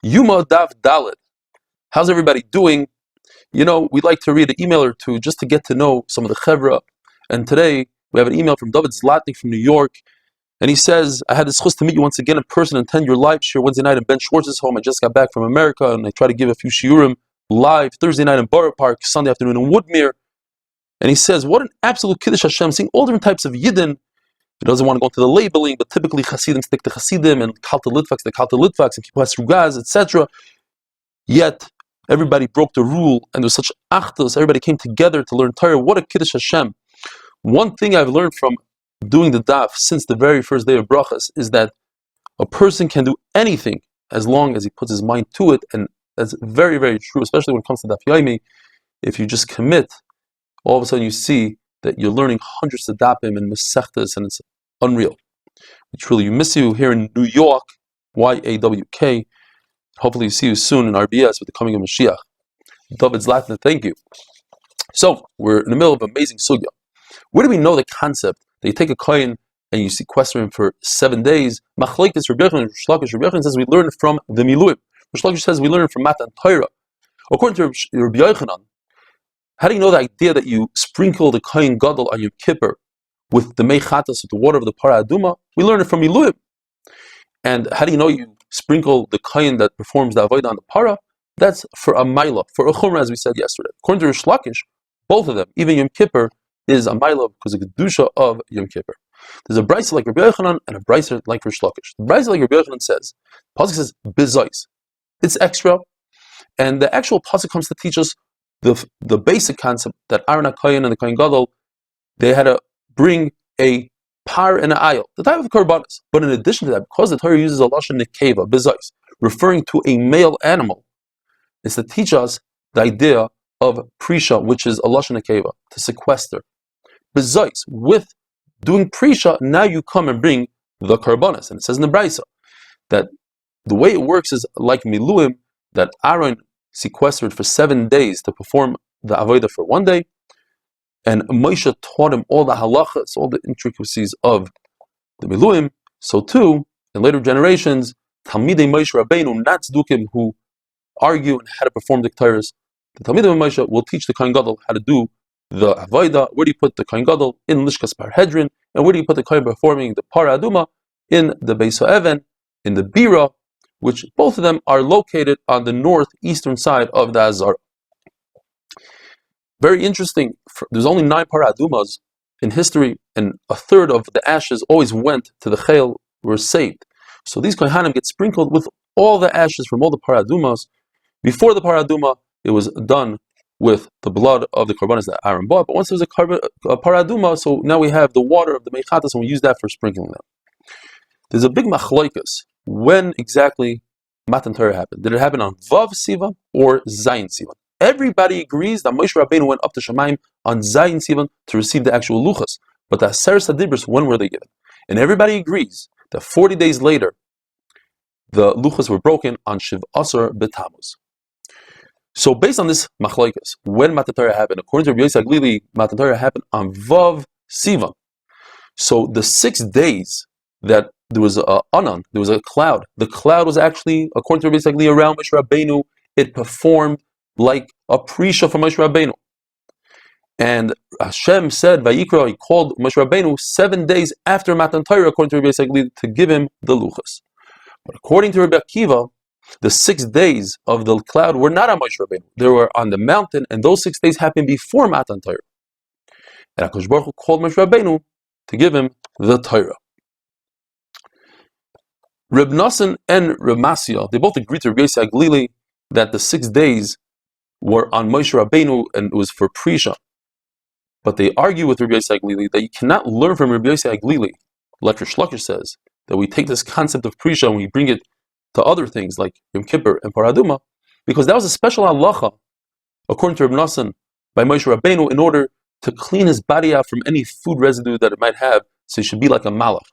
Yoma Daf Dalit. How's everybody doing? You know, we like to read an email or two just to get to know some of the chevra. And today we have an email from David Zlatnik from New York, and he says, "I had the chus to meet you once again in person and attend your live share Wednesday night in Ben Schwartz's home. I just got back from America, and I try to give a few shiurim live Thursday night in Borough Park, Sunday afternoon in Woodmere." And he says, "What an absolute kiddush Hashem, seeing all different types of yidden." He doesn't want to go into the labeling, but typically Hasidim stick to Hasidim, and Kalta Litvaks, the Kalta Litvaks, and people Hasrugaz, etc. Yet everybody broke the rule, and there was such achtos. Everybody came together to learn Torah. What a kiddush Hashem! One thing I've learned from doing the daf since the very first day of brachas is that a person can do anything as long as he puts his mind to it, and that's very, very true, especially when it comes to daf yomi. If you just commit, all of a sudden you see that you're learning hundreds of dapim and mesechtas, and it's unreal. We truly miss you here in New York, YAWK. Hopefully, see you soon in RBS with the coming of Mashiach. David Zlatnik, thank you. So, we're in the middle of an amazing sugya. Where do we know the concept that you take a kohen and you sequester him for 7 days? Machlekes Rabbi Yochanan and Rish Lakish. Rabbi Yochanan says we learn it from the Miluim. Rish Lakish says we learn it from Matan Torah. According to Rabbi Yochanan, how do you know the idea that you sprinkle the kohen gadol on Yom Kippur with the mei chatas, with the water of the para aduma? We learn it from Miluim. And how do you know you sprinkle the kohen that performs the avodah on the para? That's for a maila, for a chumrah, as we said yesterday. According to Rish Lakish, both of them, even Yom Kippur, is a maila because of the kedusha of Yom Kippur. There's a brayso like Rabbi Yochanan and a brayso like Rish Lakish. The brayso like Rabbi Yochanan says, the pasuk says bezos. It's extra, and the actual pasuk comes to teach us the basic concept that Aaron HaKohen and the Kohen Gadol, they had to bring a par and an ayil, the type of korbanos. But in addition to that, because the Torah uses a lashon nekeva, bezos, referring to a male animal, it's to teach us the idea of prisha, which is a lashon nekeva, to sequester. Bezos, with doing prisha, now you come and bring the korbanos. And it says in the brayso that the way it works is like miluim, that Aaron sequestered for 7 days to perform the avodah for 1 day, and Moshe taught him all the halachas, all the intricacies of the miluim. So too, in later generations, Talmidei Moshe Rabbeinu, not tzdukim, who argue on how to perform the Torahs, the Talmidei of Moshe will teach the Kohen Gadol how to do the avodah. Where do you put the Kohen Gadol? In Lishkas Parhedrin. And where do you put the Kohen performing the Para Aduma? In the Beis HaEven, in the Bira, which both of them are located on the northeastern side of the Azara. Very interesting. There's only 9 Para Adumas in history, and a third of the ashes always went to the Chayil, were saved. So these Kohanim get sprinkled with all the ashes from all the Para Adumas. Before the Para Aduma, it was done with the blood of the korbanos that Aaron bought. But once there was a Para Aduma, so now we have the water of the Meichatas, and we use that for sprinkling them. There's a big machlokes. When exactly Matan Torah happened? Did it happen on Vav Sivan or Zayin Sivan? Everybody agrees that Moshe Rabbeinu went up to Shemaim on Zayin Sivan to receive the actual luchas. But the Aseret Hadibros, when were they given? And everybody agrees that 40 days later, the luchas were broken on Shiv Asar B'Tammuz. So based on this machlokes, when Matan Torah happened, according to Rabbi Yossi Aglili, Matan Torah happened on Vav Sivan. So the 6 days that there was a anan, there was a cloud. The cloud was actually, according to Rabbi Yisrael, around Moshe Rabbeinu. It performed like a prisha for Moshe Rabbeinu. And Hashem said, Vayikra, he called Moshe Rabbeinu 7 days after Matan Torah, according to Rabbi Yisrael, to give him the luchas. But according to Rabbi Akiva, the 6 days of the cloud were not on Moshe Rabbeinu. They were on the mountain, and those 6 days happened before Matan Torah. And HaKadosh Baruch Hu called Moshe Rabbeinu to give him the Torah. Reb Nassan and Reb Masya, they both agreed to Rabbi Yossi Aglili that the 6 days were on Moshe Rabbeinu and it was for Prisha. But they argue with Rabbi Yossi Aglili that you cannot learn from Rabbi Yossi Aglili, like Rish Lakish says, that we take this concept of Prisha and we bring it to other things like Yom Kippur and Paraduma, because that was a special halacha, according to Reb Nassan, by Moshe Rabbeinu, in order to clean his body out from any food residue that it might have, so he should be like a malach.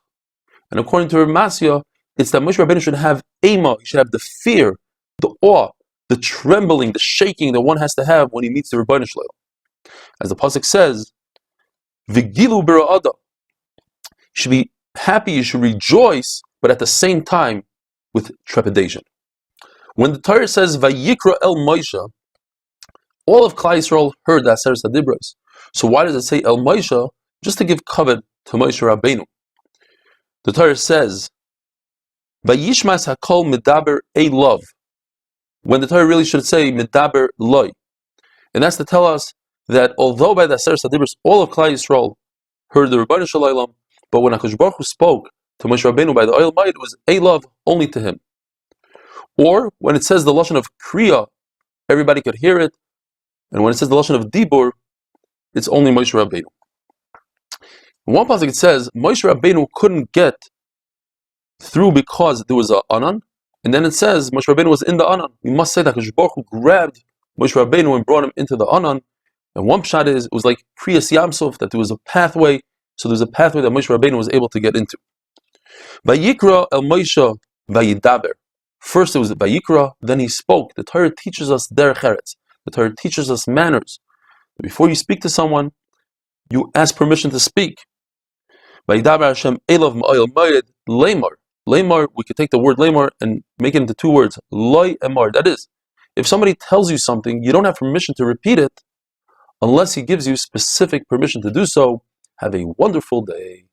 And according to Reb Masya, it's that Moshe Rabbeinu should have ema, he should have the fear, the awe, the trembling, the shaking that one has to have when he meets the Rebbeinu Shalom. As the pasuk says, "V'gilu b'ra'ada." You should be happy, you should rejoice, but at the same time with trepidation. When the Torah says Vayikra El Moshe, all of Klal Yisrael heard that Aseret Hadibros. So why does it say El Moshe? Just to give kavod to Moshe Rabbeinu. The Torah says Vayishmas Hakol Medaber Elav, when the Torah really should say Medaber Loi. And that's to tell us that although by the Aseret Hadibros all of Klal Yisrael heard the Rebbeinu Shalom, but when HaKadosh Baruch Hu spoke to Moshe Rabbeinu by the oil might, it was Elav only to him. Or when it says the lashon of Kriya, everybody could hear it, and when it says the lashon of Dibur, it's only Moshe Rabbeinu. In one passage it says Moshe Rabbeinu couldn't get through because there was an anan, and then it says Moshe Rabbeinu was in the anan. We must say that HaKadosh Baruch Hu grabbed Moshe Rabbeinu and brought him into the anan. And one pshat is, it was like Kriyas Yamsuf, that there was a pathway, so there was a pathway that Moshe Rabbeinu was able to get into. Vayikra El Moshe Vayidaber. First it was Vayikra, then he spoke. The Torah teaches us derech eretz. The Torah teaches us manners. Before you speak to someone, you ask permission to speak. Vayidaber Hashem Elav Ma'oil Mayed Lemar. Lemar, we could take the word Lemar and make it into two words. Loi Emar. That is, if somebody tells you something, you don't have permission to repeat it unless he gives you specific permission to do so. Have a wonderful day.